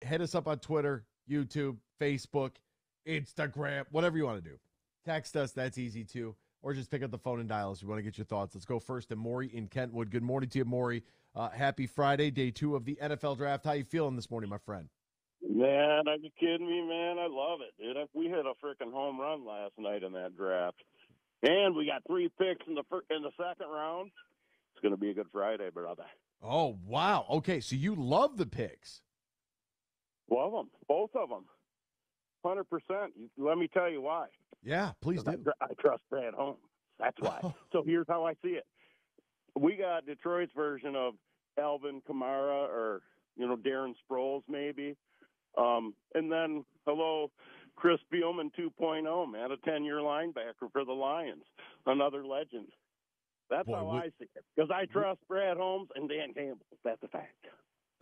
hit us up on Twitter, YouTube, Facebook, Instagram, whatever you want to do. Text us. That's easy too. Or just pick up the phone and dial us if you want to get your thoughts. Let's go first to Maury in Kentwood. Good morning to you, Maury. Happy Friday, day 2 of the NFL draft. How you feeling this morning, my friend? Man, are you kidding me, man? I love it, dude. We hit a freaking home run last night in that draft. And we got 3 picks in the second round. It's going to be a good Friday, brother. Oh, wow. Okay, so you love the picks. Love them. Both of them. 100%. Let me tell you why. Yeah, please do. I trust Brad Holmes. That's why. So here's how I see it. We got Detroit's version of Alvin Kamara or, Darren Sproles maybe. And then, Chris Spielman 2.0, man, a 10-year linebacker for the Lions, another legend. That's how I see it. Because I trust Brad Holmes and Dan Campbell. That's a fact.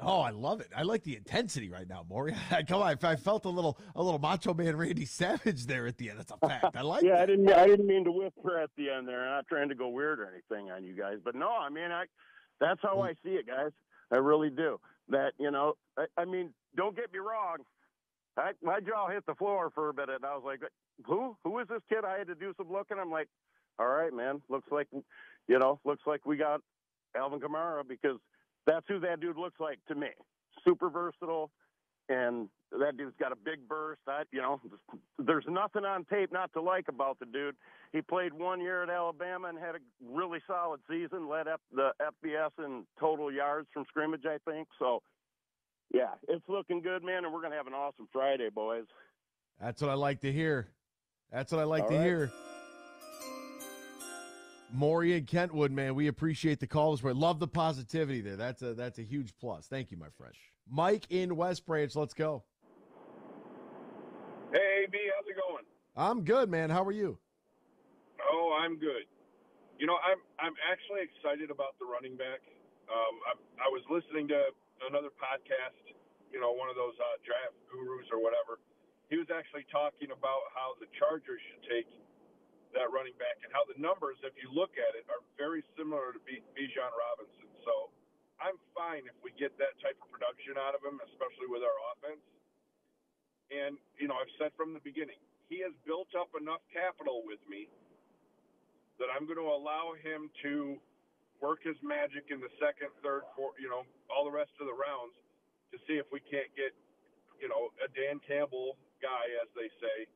Oh, I love it. I like the intensity right now, Maury. Come on, I felt a little Macho Man Randy Savage there at the end. That's a fact. I like yeah, that. I didn't mean to whisper at the end there. I'm not trying to go weird or anything on you guys. But no, that's how I see it, guys. I really do. That, don't get me wrong. My jaw hit the floor for a bit, and I was like, who is this kid? I had to do some looking. I'm like, all right, man, looks like we got Alvin Kamara because that's who that dude looks like to me. Super versatile, and that dude's got a big burst. There's nothing on tape not to like about the dude. He played 1 year at Alabama and had a really solid season, led up the FBS in total yards from scrimmage, I think. So, yeah, it's looking good, man, and we're going to have an awesome Friday, boys. That's what I like to hear. Hear. Maury and Kentwood, man, we appreciate the calls. We love the positivity there. That's a huge plus. Thank you, my friend. Mike in West Branch, let's go. Hey, B, how's it going? I'm good, man. How are you? Oh, I'm good. I'm actually excited about the running back. I was listening to another podcast, one of those draft gurus or whatever. He was actually talking about how the Chargers should take that running back and how the numbers, if you look at it, are very similar to Bijan Robinson. So I'm fine if we get that type of production out of him, especially with our offense. And, I've said from the beginning, he has built up enough capital with me that I'm going to allow him to work his magic in the second, third, fourth, all the rest of the rounds to see if we can't get, a Dan Campbell guy, as they say,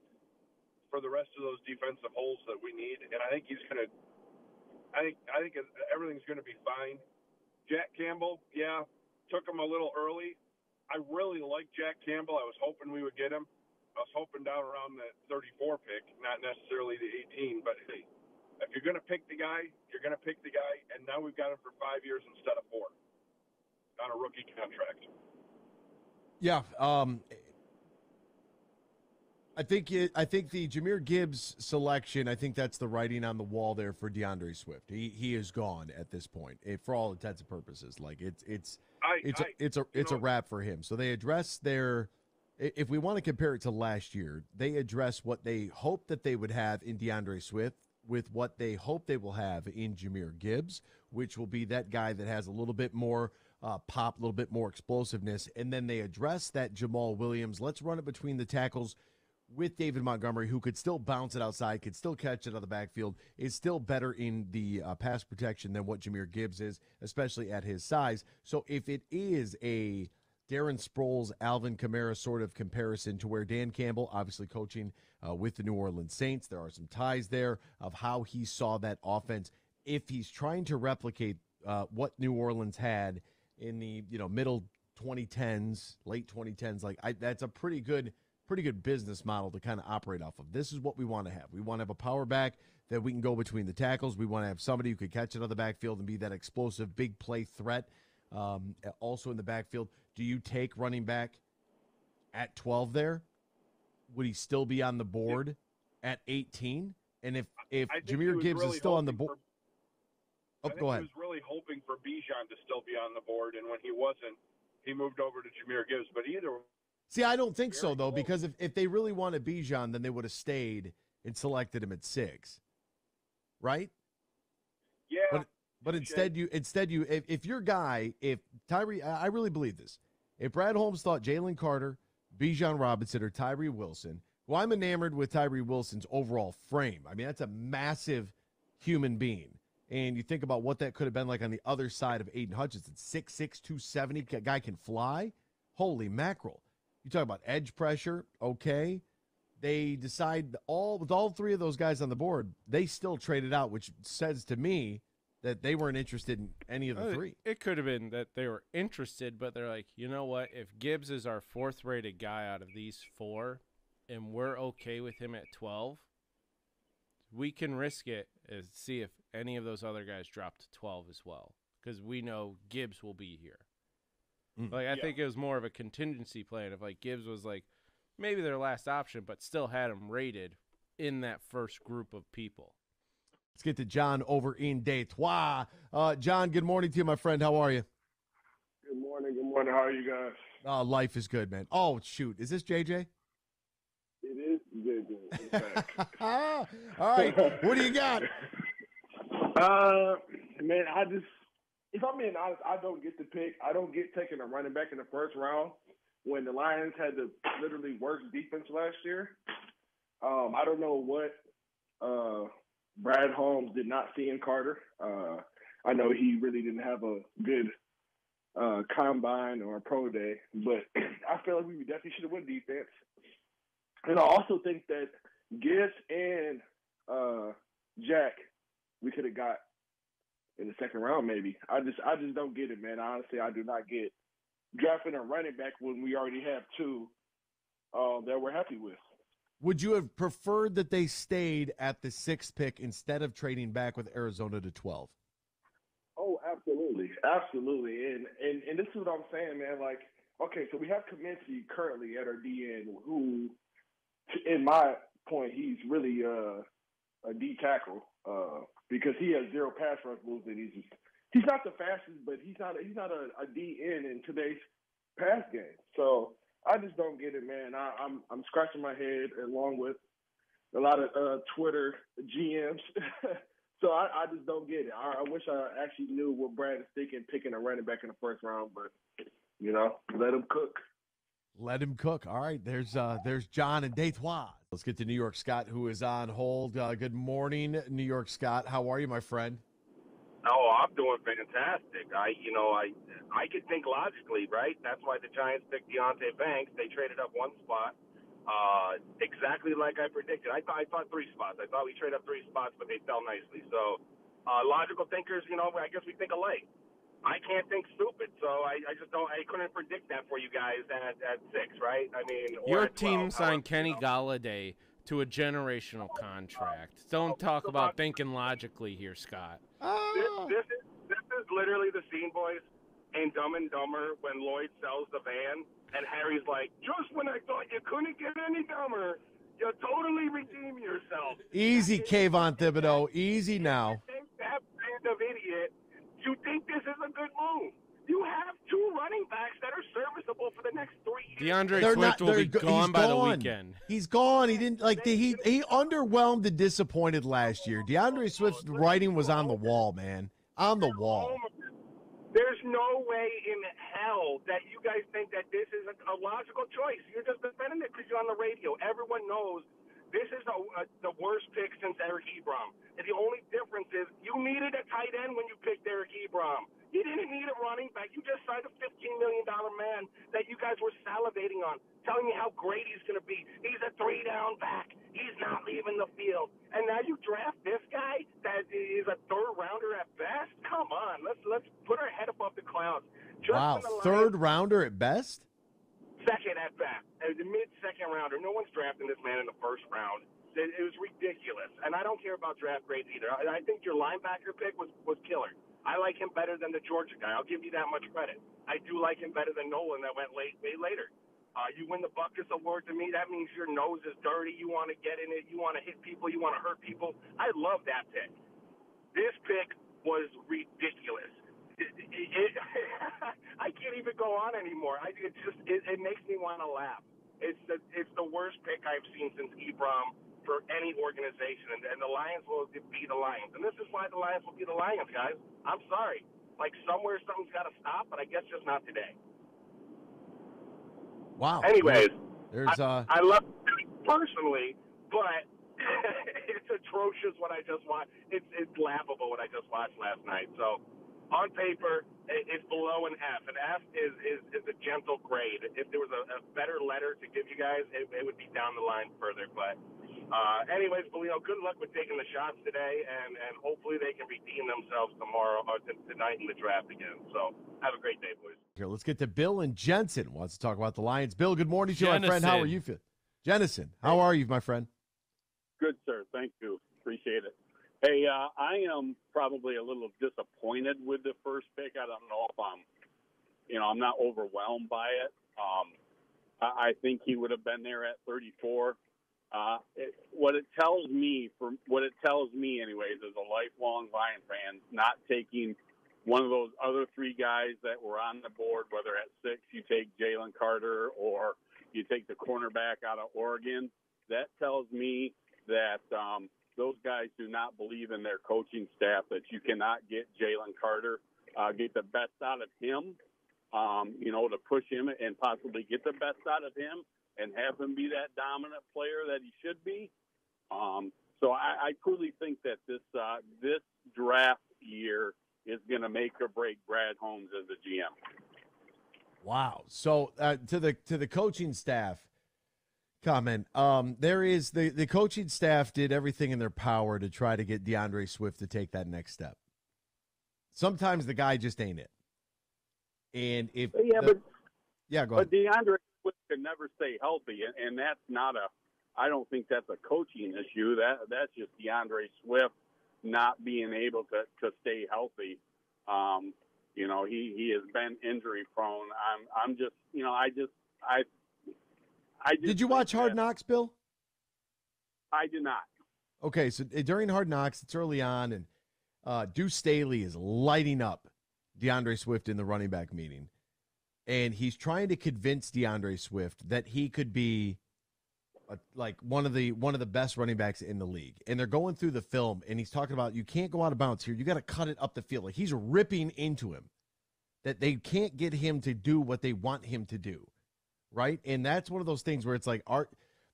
for the rest of those defensive holes that we need. And I think he's going to – I think everything's going to be fine. Jack Campbell, yeah, took him a little early. I really like Jack Campbell. I was hoping we would get him. I was hoping down around the 34 pick, not necessarily the 18. But, hey, if you're going to pick the guy, you're going to pick the guy. And now we've got him for 5 years instead of 4 on a rookie contract. Yeah, I think the Jahmyr Gibbs selection, I think that's the writing on the wall there for DeAndre Swift. He is gone at this point, for all intents and purposes. Like it's a wrap for him. So they address their, if we want to compare it to last year, they address what they hope that they would have in DeAndre Swift with what they hope they will have in Jahmyr Gibbs, which will be that guy that has a little bit more pop, a little bit more explosiveness. And then they address that Jamal Williams. Let's run it between the tackles with David Montgomery, who could still bounce it outside, could still catch it out of the backfield, is still better in the pass protection than what Jahmyr Gibbs is, especially at his size. So if it is a Darren Sproles, Alvin Kamara sort of comparison to where Dan Campbell, obviously coaching with the New Orleans Saints, there are some ties there of how he saw that offense. If he's trying to replicate what New Orleans had in the middle 2010s, late 2010s, that's a pretty good business model to kind of operate off of. This is what we want to have. We want to have a power back that we can go between the tackles. We want to have somebody who could catch it on the backfield and be that explosive big play threat. Also in the backfield, do you take running back at 12 there? Would he still be on the board at 18? And if Jahmyr Gibbs is still on the board, go ahead. He was really hoping for Bijan to still be on the board, and when he wasn't, he moved over to Jahmyr Gibbs. But either see, I don't think so, though, because if they really wanted Bijan, then they would have stayed and selected him at 6, right? Yeah. But instead, if your guy, if Tyree, I really believe this, If Brad Holmes thought Jalen Carter, Bijan Robinson, or Tyree Wilson, who I'm enamored with Tyree Wilson's overall frame. I mean, that's a massive human being. And you think about what that could have been like on the other side of Aiden Hutchinson. 6'6", 270, guy can fly. Holy mackerel. You talk about edge pressure, okay. They decide with all three of those guys on the board, they still traded out, which says to me that they weren't interested in any of the three. It could have been that they were interested, but they're like, you know what? If Gibbs is our fourth-rated guy out of these four, and we're okay with him at 12, we can risk it and see if any of those other guys drop to 12 as well, because we know Gibbs will be here. I think it was more of a contingency plan if like Gibbs was like maybe their last option, but still had him rated in that first group of people. Let's get to John over in Detroit. John, good morning to you, my friend. How are you? Good morning. Good morning. How are you guys? Life is good, man. Oh, shoot. Is this JJ? It is JJ. All right. What do you got? Man, if I'm being honest, I don't get the pick. I don't get taking a running back in the first round when the Lions had the literally worst defense last year. I don't know what Brad Holmes did not see in Carter. I know he really didn't have a good combine or a pro day, but I feel like we definitely should have won defense. And I also think that Gibbs and Jack we could have got in the second round maybe. I just don't get it, man. Honestly, I do not get drafting a running back when we already have two that we're happy with. Would you have preferred that they stayed at the 6th pick instead of trading back with Arizona to 12? Oh, absolutely. Absolutely. And this is what I'm saying, man. Like, okay, so we have Kaminsky currently at our DN who, in my point, he's really a D tackle because he has zero pass rush moves, and he's not the fastest, but he's not a DN in today's pass game. So I just don't get it, man. I'm scratching my head along with a lot of Twitter GMs. So I just don't get it. I wish I actually knew what Brad is thinking, picking a running back in the first round, but let him cook. Let him cook. All right, there's John and Detroit. Let's get to New York Scott, who is on hold. Good morning, New York Scott. How are you, my friend? Oh, I'm doing fantastic. I could think logically, right? That's why the Giants picked Deonte Banks. They traded up one spot, exactly like I predicted. I thought 3 spots. I thought we traded up 3 spots, but they fell nicely. So, logical thinkers, I guess we think alike. I can't think stupid, so I just don't. I couldn't predict that for you guys at 6, right? I mean, your team signed Kenny Galladay to a generational contract. Don't talk about thinking logically here, Scott. This is literally the scene, boys, in Dumb and Dumber when Lloyd sells the van, and Harry's like, just when I thought you couldn't get any dumber, you totally redeem yourself. Easy, Kayvon Thibodeau. Easy now. That kind of idiot. You think this is a good move? You have 2 running backs that are serviceable for the next 3 years. DeAndre Swift will be gone by the weekend. He's gone. He didn't he underwhelmed and disappointed last year. DeAndre Swift's writing was on the wall, man. On the wall. There's no way in hell that you guys think that this is a logical choice. You're just defending it because you're on the radio. Everyone knows this is the worst pick since Eric Ebron. And the only difference is you needed a tight end when you picked Eric Ebron. You didn't need a running back. You just signed a $15 million man that you guys were salivating on, telling me how great he's going to be. He's a 3-down back. He's not leaving the field. And now you draft this guy that is a 3rd rounder at best? Come on. Let's put our head above the clouds. Wow, 3rd rounder at best? 2nd at best. The mid-2nd rounder. No one's drafting this man in the 1st round. It was ridiculous. And I don't care about draft grades either. I think your linebacker pick was killer. I like him better than the Georgia guy. I'll give you that much credit. I do like him better than Nolan that went way later. You win the Buckus Award to me. That means your nose is dirty. You want to get in it. You want to hit people. You want to hurt people. I love that pick. This pick was ridiculous. I can't even go on anymore. It makes me want to laugh. It's the worst pick I've seen since Ebron for any organization, and the Lions will be the Lions. And this is why the Lions will be the Lions, guys. I'm sorry. Like, somewhere something's got to stop, but I guess just not today. Wow. Anyways, there's I love it personally, but it's atrocious what I just watched. It's laughable what I just watched last night. So on paper, it's below an F. An F is a gentle grade. If there was a better letter to give you guys, it would be down the line further. But anyways, Bellino, good luck with taking the shots today, and hopefully they can redeem themselves tomorrow or tonight in the draft again. So have a great day, boys. Here, let's get to Bill and Jensen. Wants to talk about the Lions. Bill, good morning to you, my friend. How are you feeling? Jennison, how are you, my friend? Good, sir. Thank you. Appreciate it. Hey, I am probably a little disappointed with the first pick. I don't know if I'm not overwhelmed by it. I think he would have been there at 34. What it tells me anyways, as a lifelong Lion fan, not taking one of those other three guys that were on the board, whether at 6 you take Jalen Carter or you take the cornerback out of Oregon, that tells me that those guys do not believe in their coaching staff, that you cannot get Jalen Carter, get the best out of him, to push him and possibly get the best out of him and have him be that dominant player that he should be. So I truly think that this draft year is going to make or break Brad Holmes as a GM. Wow. So to the coaching staff comment, there is the coaching staff did everything in their power to try to get DeAndre Swift to take that next step. Sometimes the guy just ain't it. And if go ahead. But DeAndre Swift could never stay healthy, and that's not I don't think that's a coaching issue. That's just DeAndre Swift not being able to stay healthy. He has been injury prone. Did you watch Hard Knocks, Bill? I did not. Okay, so during Hard Knocks, it's early on, and Deuce Staley is lighting up DeAndre Swift in the running back meeting, and he's trying to convince DeAndre Swift that he could be one of the best running backs in the league. And they're going through the film, and he's talking about you can't go out of bounds here. You got to cut it up the field. Like he's ripping into him, that they can't get him to do what they want him to do, right? And that's one of those things where it's like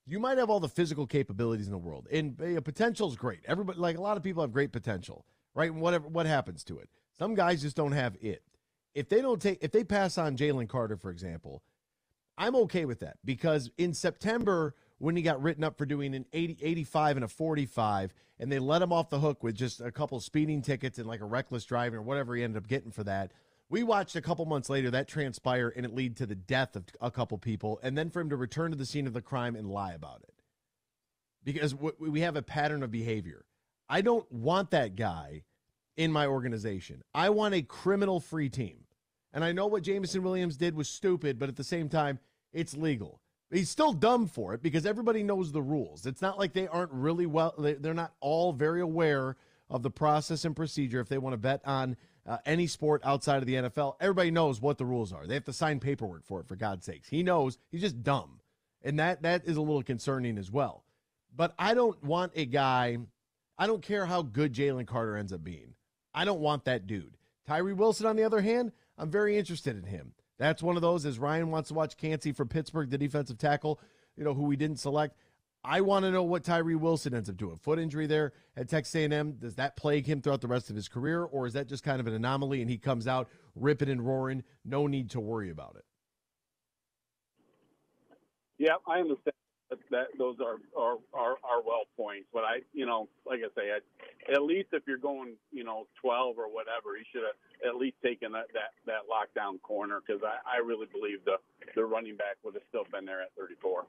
you might have all the physical capabilities in the world, and potential is great. Everybody, like a lot of people, have great potential, right? And what happens to it? Some guys just don't have it. If they pass on Jalen Carter, for example, I'm okay with that, because in September, when he got written up for doing an 85 and a 45, and they let him off the hook with just a couple speeding tickets and like a reckless driving or whatever he ended up getting for that, we watched a couple months later that transpire and it lead to the death of a couple people, and then for him to return to the scene of the crime and lie about it. Because we have a pattern of behavior. I don't want that guy in my organization. I want a criminal-free team. And I know what Jameson Williams did was stupid, but at the same time, it's legal. He's still dumb for it because everybody knows the rules. It's not like they aren't really they're not all very aware of the process and procedure if they want to bet on any sport outside of the NFL. Everybody knows what the rules are. They have to sign paperwork for it, for God's sakes. He knows. He's just dumb. And that is a little concerning as well. But I don't want a guy, I don't care how good Jalen Carter ends up being. I don't want that dude. Tyree Wilson, on the other hand, I'm very interested in him. That's one of those, as Ryan wants to watch Cansey from Pittsburgh, the defensive tackle, who we didn't select. I want to know what Tyree Wilson ends up doing. Foot injury there at Texas A&M, does that plague him throughout the rest of his career, or is that just kind of an anomaly and he comes out ripping and roaring? No need to worry about it. Yeah, I understand that those are well points, but like I say, at least if you're going 12 or whatever, he should have at least taken that lockdown corner, because I really believe the running back would have still been there at 34.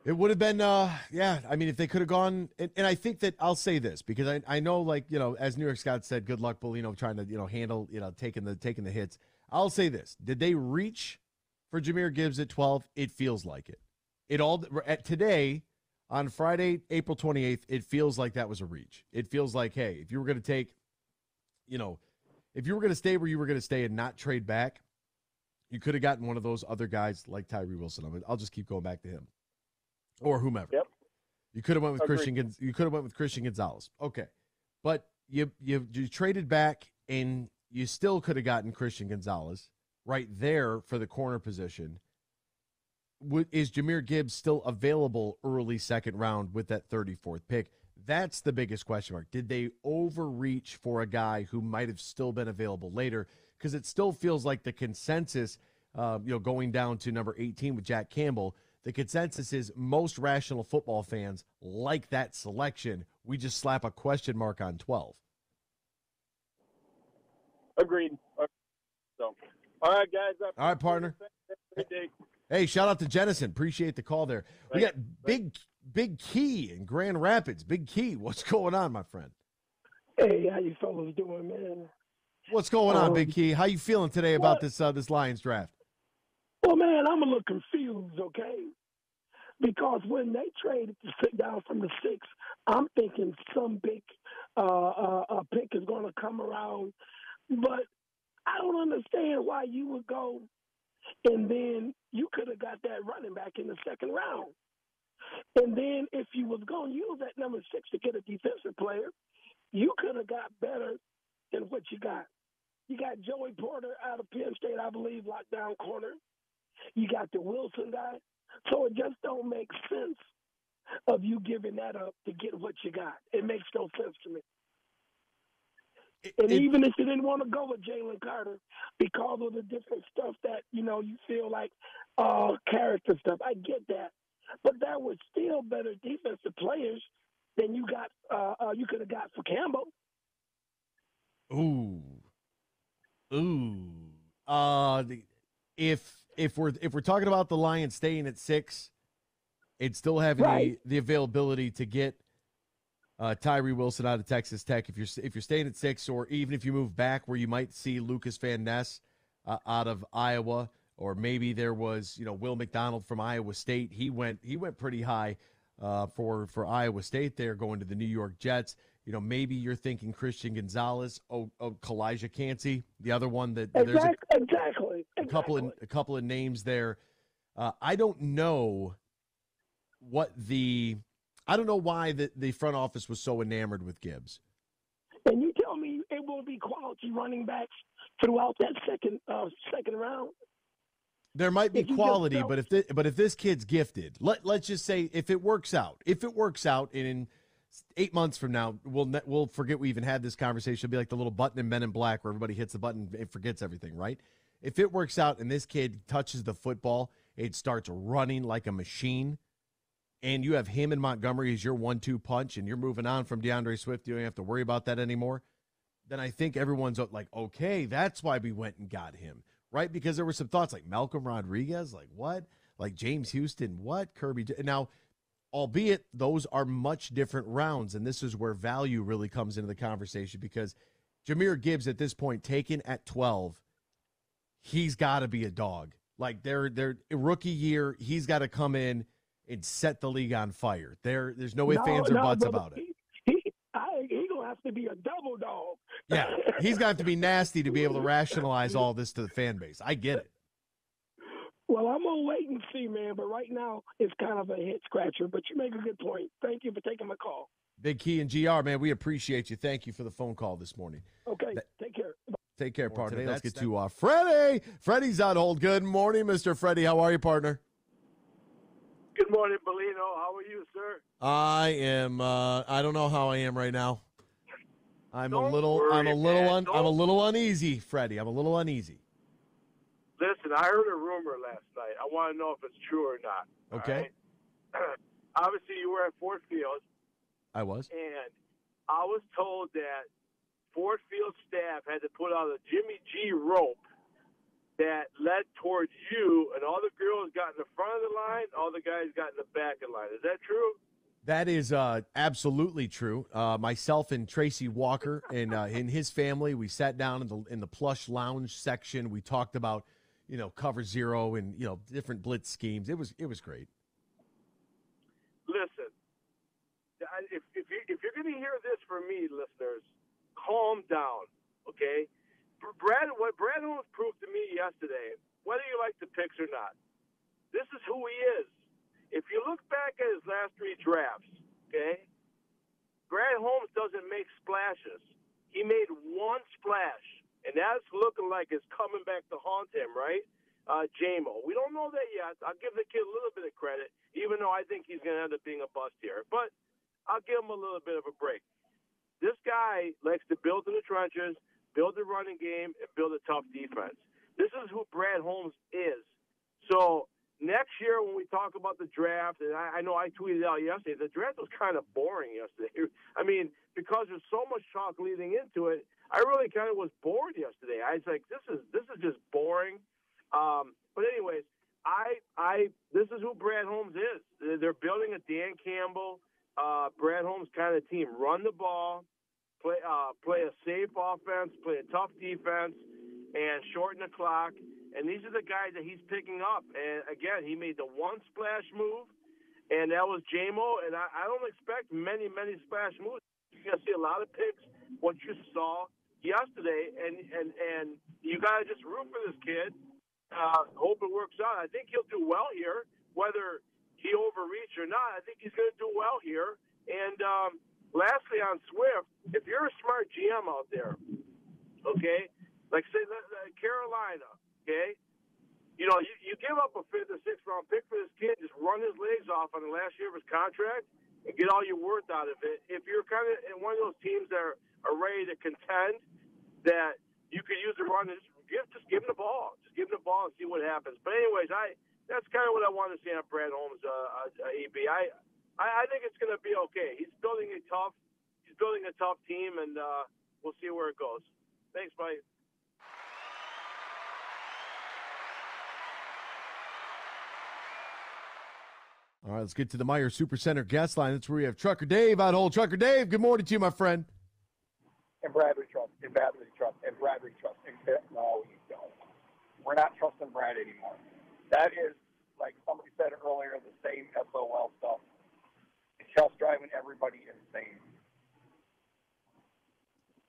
It would have been, if they could have gone, and I think that I'll say this, because I know, as New York Scott said, good luck, Bellino, trying to, handle, taking the hits. I'll say this. Did they reach for Jahmyr Gibbs at 12? It feels like it. Today, on Friday, April 28th, it feels like that was a reach. It feels like, hey, if you were going to take, if you were going to stay where you were going to stay and not trade back, you could have gotten one of those other guys like Tyree Wilson. I'll just keep going back to him. Or whomever. Yep. You could have went with Christian Gonzalez. Okay. But you traded back, and you still could have gotten Christian Gonzalez right there for the corner position. is Jahmyr Gibbs still available early second round with that 34th pick? That's the biggest question mark. Did they overreach for a guy who might have still been available later? Because it still feels like the consensus, going down to number 18 with Jack Campbell, the consensus is most rational football fans like that selection. We just slap a question mark on 12. Agreed. So, all right, guys. All right, partner. Hey, shout out to Jennison. Appreciate the call there. We got Big Key in Grand Rapids. Big Key, what's going on, my friend? Hey, how you fellas doing, man? What's going on, Big Key? How you feeling today about this Lions draft? Well, man, I'm a little confused, okay? Because when they traded to sit down from the 6, I'm thinking some big pick is going to come around. But I don't understand why you would go and then you could have got that running back in the second round. And then if you was going to use that number 6 to get a defensive player, you could have got better than what you got. You got Joey Porter out of Penn State, I believe, lockdown corner. You got the Wilson guy. So it just don't make sense of you giving that up to get what you got. It makes no sense to me. Even if you didn't want to go with Jalen Carter because of the different stuff that, you feel like character stuff, I get that. But there were still better defensive players than you could have got for Campbell. If we're talking about the Lions staying at 6, and still having the availability to get Tyree Wilson out of Texas Tech, if you're staying at 6, or even if you move back where you might see Lucas Van Ness out of Iowa, or maybe there was Will McDonald from Iowa State. He went pretty high for Iowa State there, going to the New York Jets. Maybe you're thinking Christian Gonzalez, Kalijah Cansey, the other one that there's a couple of names there. I don't know why the front office was so enamored with Gibbs. And you tell me it will be quality running backs throughout that second round. There might be quality, but if this kid's gifted, let's just say if it works out, and in 8 months from now, we'll forget we even had this conversation. It'll be like the little button in Men in Black where everybody hits the button and forgets everything, right? If it works out and this kid touches the football, it starts running like a machine, and you have him and Montgomery as your 1-2 punch, and you're moving on from DeAndre Swift, you don't have to worry about that anymore, then I think everyone's like, okay, that's why we went and got him, right? Because there were some thoughts like Malcolm Rodriguez, like what? Like James Houston, what? Kirby. Now, albeit those are much different rounds, and this is where value really comes into the conversation, because Jahmyr Gibbs at this point, taken at 12, he's got to be a dog. Like their rookie year, he's got to come in and set the league on fire. There's no ifs, ands, or buts about it. He's going to have to be a double dog. Yeah, he's going to have to be nasty to be able to rationalize all this to the fan base. I get it. Well, I'm going to wait and see, man. But right now, it's kind of a head-scratcher. But you make a good point. Thank you for taking my call. Big Key and GR, man, we appreciate you. Thank you for the phone call this morning. Okay, take care. Take care, partner. Today, let's get to Freddie. Freddie's on hold. Good morning, Mr. Freddie. How are you, partner? Good morning, Bellino. How are you, sir? I am. I don't know how I am right now. I'm a little uneasy, Freddie. I'm a little uneasy. Listen, I heard a rumor last night. I want to know if it's true or not. Okay. Right? Obviously, you were at Ford Field. I was. And I was told that Ford Field staff had to put out a Jimmy G rope that led towards you, and all the girls got in the front of the line, all the guys got in the back of the line. Is that true? That is absolutely true. Myself and Tracy Walker and his family, we sat down in the plush lounge section. We talked about, cover zero and, different blitz schemes. It was great. Listen, if you're going to hear this from me, listeners, calm down, okay? What Brad Holmes proved to me yesterday, whether you like the picks or not, this is who he is. If you look back at his last 3 drafts, okay, Brad Holmes doesn't make splashes. He made one splash, and that's looking like it's coming back to haunt him, right? Jamo. We don't know that yet. I'll give the kid a little bit of credit, even though I think he's going to end up being a bust here. But I'll give him a little bit of a break. This guy likes to build in the trenches, build the running game, and build a tough defense. This is who Brad Holmes is. So next year when we talk about the draft, and I know I tweeted out yesterday, the draft was kind of boring yesterday. I mean, because there's so much talk leading into it, I really kind of was bored yesterday. I was like, this is just boring. But anyways, this is who Brad Holmes is. They're building a Dan Campbell, Brad Holmes kind of team. Run the ball, play a safe offense, play a tough defense, and shorten the clock. And these are the guys that he's picking up. And again, he made the one splash move, and that was Jamo. And I don't expect many splash moves. You're gonna see a lot of picks. What you saw yesterday, and you gotta just root for this kid. Hope it works out. I think he'll do well here, whether he overreach or not. I think he's going to do well here. And lastly, on Swift, if you're a smart GM out there, okay, like say Carolina, okay, you know, you give up a 5th or 6th round pick for this kid, just run his legs off on the last year of his contract and get all your worth out of it. If you're kind of in one of those teams that are ready to contend, that you could use the run and just give him the ball. Just give him the ball and see what happens. But anyways, that's kind of what I want to see on Brad Holmes, EB. I think it's going to be okay. He's building a tough team, and we'll see where it goes. Thanks, Mike. All right, let's get to the Meijer Supercenter guest line. That's where we have Trucker Dave on hold. Trucker Dave, good morning to you, my friend. And Bradley Trust, and Bradley Trust, and Bradley Trust. And no, you don't. We're not trusting Brad anymore. That is, like somebody said earlier, the same SOL stuff. It's just driving everybody insane.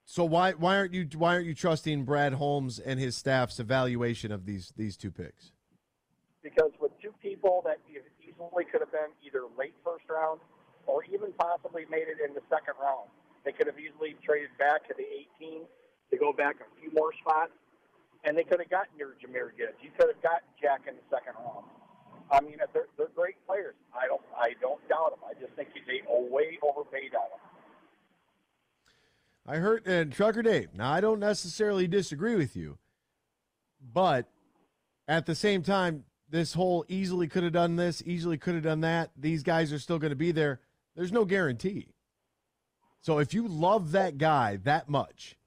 So why aren't you trusting Brad Holmes and his staff's evaluation of these two picks? Because with two people that easily could have been either late first round or even possibly made it in the second round. They could have easily traded back to the 18 to go back a few more spots, and they could have gotten your Jahmyr Gibbs. You could have gotten Jack in the second round. I mean, they're great players. I don't doubt them. I just think they way overpaid on them. I heard, and Trucker Dave, now I don't necessarily disagree with you, but at the same time, this whole easily could have done this, easily could have done that, these guys are still going to be there. There's no guarantee. So if you love that guy that much,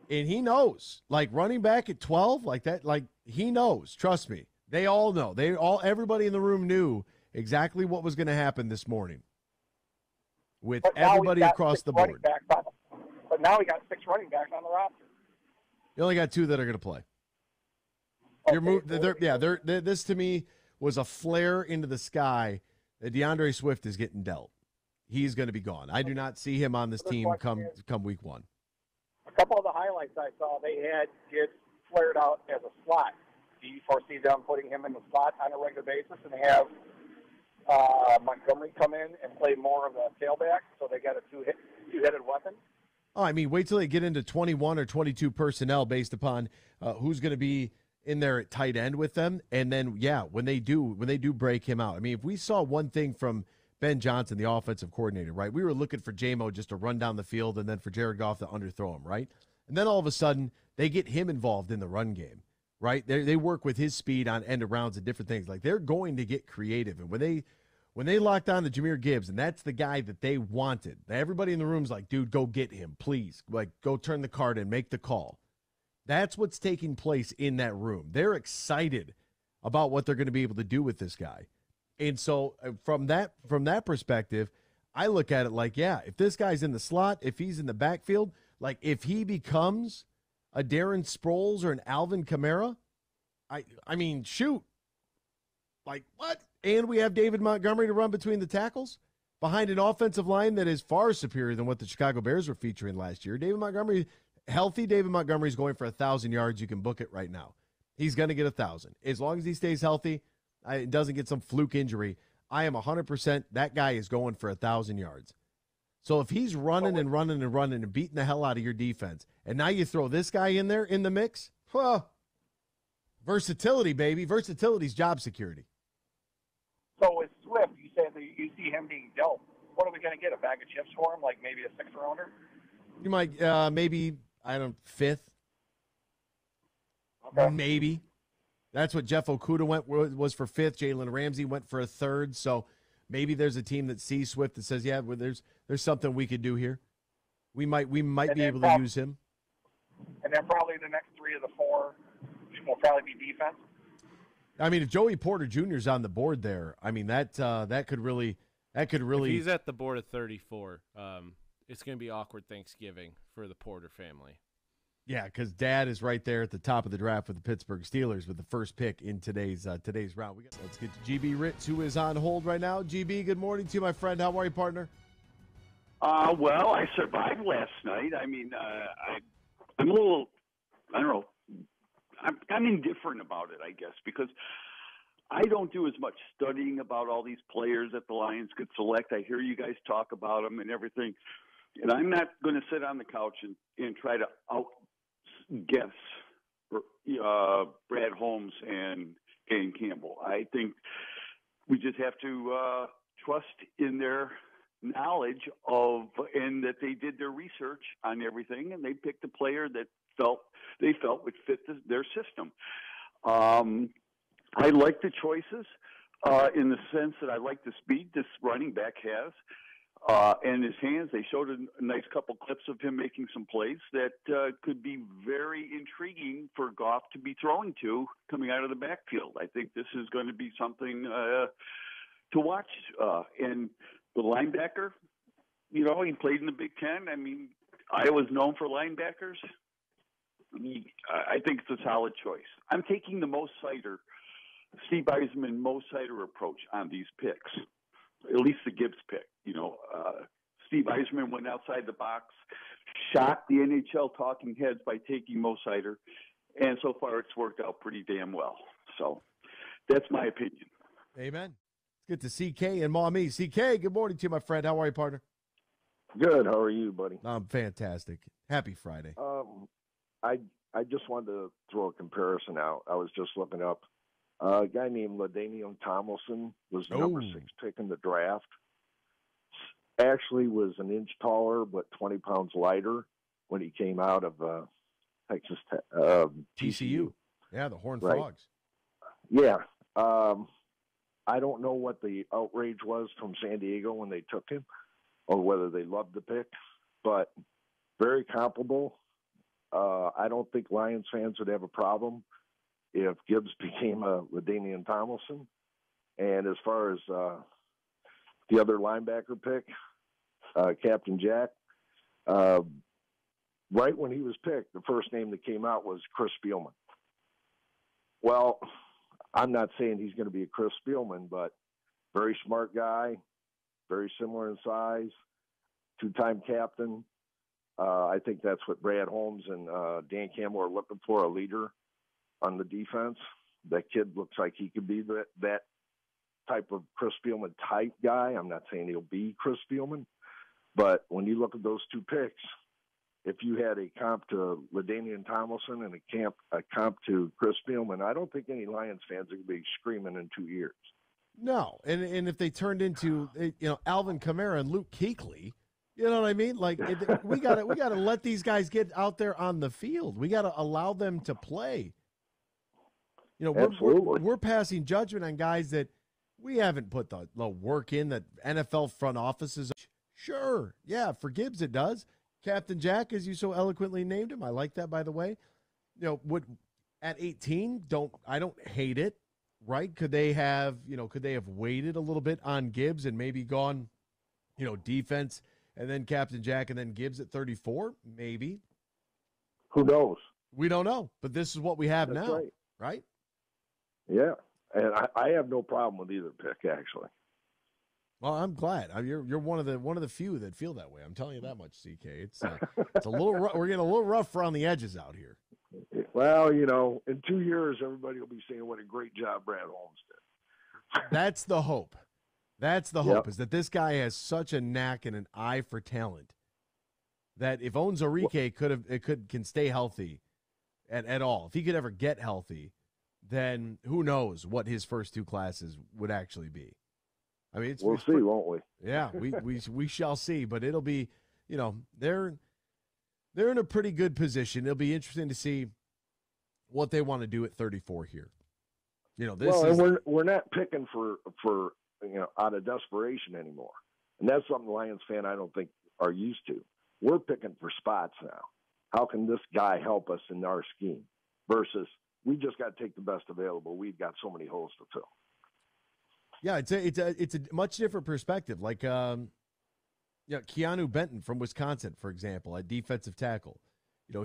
and he knows, like running back at 12, like that, like he knows, trust me, they all know. Everybody in the room knew exactly what was going to happen this morning with everybody across the board. But now we got 6 running backs on the roster. You only got 2 that are going to play. Okay, this to me was a flare into the sky that DeAndre Swift is getting dealt. He's going to be gone. I do not see him on this team come week 1. A couple of the highlights I saw, they had Gibbs flared out as a slot. Do you foresee them putting him in the slot on a regular basis and have Montgomery come in and play more of a tailback so they got a two-headed weapon? Oh, I mean, wait till they get into 21 or 22 personnel based upon who's going to be in there at tight end with them. And then, when they do break him out. I mean, if we saw one thing from Ben Johnson, the offensive coordinator, right? We were looking for Jamo just to run down the field and then for Jared Goff to underthrow him, right? And then all of a sudden, they get him involved in the run game, right? They work with his speed on end arounds and different things. Like, they're going to get creative. And when they locked on to Jahmyr Gibbs, and that's the guy that they wanted, everybody in the room's like, dude, go get him, please. Like, go turn the card in, make the call. That's what's taking place in that room. They're excited about what they're going to be able to do with this guy. And so from that perspective, I look at it like, if this guy's in the slot, if he's in the backfield, like if he becomes a Darren Sproles or an Alvin Kamara, I mean, shoot. Like, what? And we have David Montgomery to run between the tackles behind an offensive line that is far superior than what the Chicago Bears were featuring last year. Healthy David Montgomery is going for 1,000 yards. You can book it right now. He's going to get 1,000. As long as he stays healthy, doesn't get some fluke injury, I am 100% that guy is going for 1,000 yards. So if he's running and running and running and beating the hell out of your defense, and now you throw this guy in there in the mix, Versatility, baby. Versatility's job security. So with Swift, you said that you see him being dealt. What are we going to get? A bag of chips for him, like maybe a 6th-rounder? You might, maybe, I don't know, 5th. Okay. Maybe. That's what Jeff Okuda was for 5th. Jalen Ramsey went for a 3rd. So maybe there's a team that sees Swift that says, yeah, well, there's something we could do here. We might be able to use him. And then probably the next 3 of the 4 will probably be defense. I mean, if Joey Porter Jr. is on the board there, I mean that could really. If he's at the board of 34, it's going to be awkward Thanksgiving for the Porter family. Yeah, because Dad is right there at the top of the draft with the Pittsburgh Steelers with the first pick in today's round. Let's get to GB Ritz, who is on hold right now. GB, good morning to you, my friend. How are you, partner? Well, I survived last night. I mean, I'm a little, I don't know, I'm indifferent about it, I guess, because I don't do as much studying about all these players that the Lions could select. I hear you guys talk about them and everything, and I'm not going to sit on the couch and try to outguess Brad Holmes and Dan Campbell. I think we just have to trust in their knowledge of, and that they did their research on everything, and they picked a player that they felt would fit their system. I like the choices in the sense that I like the speed this running back has and his hands. They showed a nice couple clips of him making some plays that could be very intriguing for Goff to be throwing to coming out of the backfield. I think this is going to be something to watch. And the linebacker, he played in the Big Ten. I mean, Iowa's known for linebackers. I think it's a solid choice. I'm taking the Steve Eisman, Mo Sider approach on these picks, at least the Gibbs pick. Steve Eisman went outside the box, shocked the NHL talking heads by taking Mo Sider, and so far it's worked out pretty damn well. So that's my opinion. Amen. It's good to CK and Mommy. CK, good morning to you, my friend. How are you, partner? Good. How are you, buddy? I'm fantastic. Happy Friday. I just wanted to throw a comparison out. I was just looking up. A guy named LaDainian Tomlinson was the number 6 pick in the draft. Actually was an inch taller, but 20 pounds lighter when he came out of Texas TCU. Yeah, the Horned Right. Frogs. Yeah. I don't know what the outrage was from San Diego when they took him or whether they loved the pick, but very comparable. I don't think Lions fans would have a problem if Gibbs became a LaDainian Tomlinson. And as far as the other linebacker pick, Captain Jack, right when he was picked, the first name that came out was Chris Spielman. Well, I'm not saying he's going to be a Chris Spielman, but very smart guy, very similar in size, 2-time captain. I think that's what Brad Holmes and Dan Campbell are looking for, a leader on the defense. That kid looks like he could be that type of Chris Spielman type guy. I'm not saying he'll be Chris Spielman, but when you look at those 2 picks, if you had a comp to LaDainian Tomlinson and a comp to Chris Spielman, I don't think any Lions fans are going to be screaming in 2 years. No, and if they turned into Alvin Kamara and Luke Kuechly, you know what I mean? Like we gotta let these guys get out there on the field. We gotta allow them to play. We're passing judgment on guys that we haven't put the work in that NFL front offices. Sure, yeah, for Gibbs it does. Captain Jack, as you so eloquently named him, I like that, by the way. At 18, I don't hate it, right? Could they have waited a little bit on Gibbs and maybe gone, defense and then Captain Jack and then Gibbs at 34? Maybe. Who knows? We don't know, but this is what we have That's now, right? Right? Yeah, and I have no problem with either pick, actually. Well, I'm glad. You're one of the few that feel that way. I'm telling you that much, CK. It's a little we're getting a little rough around the edges out here. Well, in 2 years, everybody will be saying what a great job Brad Holmes did. That's the hope. That's the hope, is that this guy has such a knack and an eye for talent that if Onwuzurike can stay healthy at all, if he could ever get healthy, then who knows what his first two classes would actually be. I mean, we'll see, won't we? Yeah, we shall see. But it'll be, they're in a pretty good position. It'll be interesting to see what they want to do at 34 here. We're not picking for out of desperation anymore, and that's something the Lions fan I don't think are used to. We're picking for spots now. How can this guy help us in our scheme? Versus we just got to take the best available. We've got so many holes to fill. Yeah, it's a much different perspective. Like, Keanu Benton from Wisconsin, for example, at defensive tackle.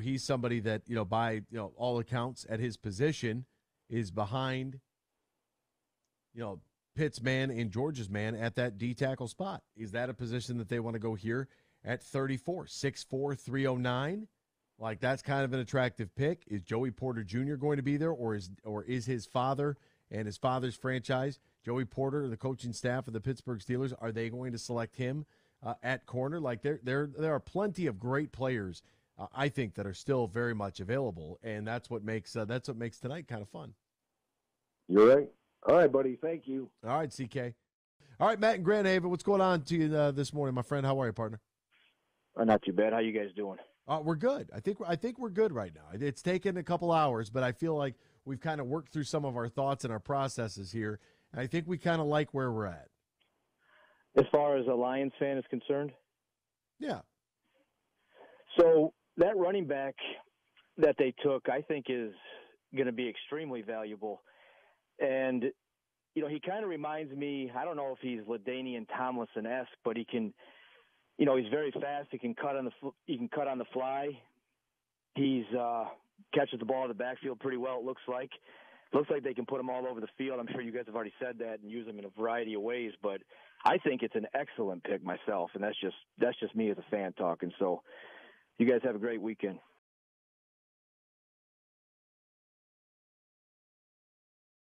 He's somebody that, by all accounts at his position is behind, Pitt's man and Georgia's man at that D tackle spot. Is that a position that they want to go here at 34, 6'4", 309? Like, that's kind of an attractive pick. Is Joey Porter Jr. going to be there, or is his father and his father's franchise, Joey Porter, the coaching staff of the Pittsburgh Steelers, are they going to select him at corner? Like, there are plenty of great players, I think, that are still very much available, and that's what makes tonight kind of fun. You're right. All right, buddy. Thank you. All right, CK. All right, Matt and Grand Haven, what's going on to you this morning, my friend? How are you, partner? Not too bad. How you guys doing? We're good. I think we're good right now. It's taken a couple hours, but I feel like we've kind of worked through some of our thoughts and our processes here, and I think we kind of like where we're at. As far as a Lions fan is concerned? Yeah. So that running back that they took, I think, is going to be extremely valuable. And, he kind of reminds me, I don't know if he's LaDainian Tomlinson-esque, but he can, he's very fast. He can cut on the fly. He's catches the ball in the backfield pretty well, it looks like. Looks like they can put him all over the field. I'm sure you guys have already said that and use him in a variety of ways, but I think it's an excellent pick myself, and that's just me as a fan talking. So you guys have a great weekend.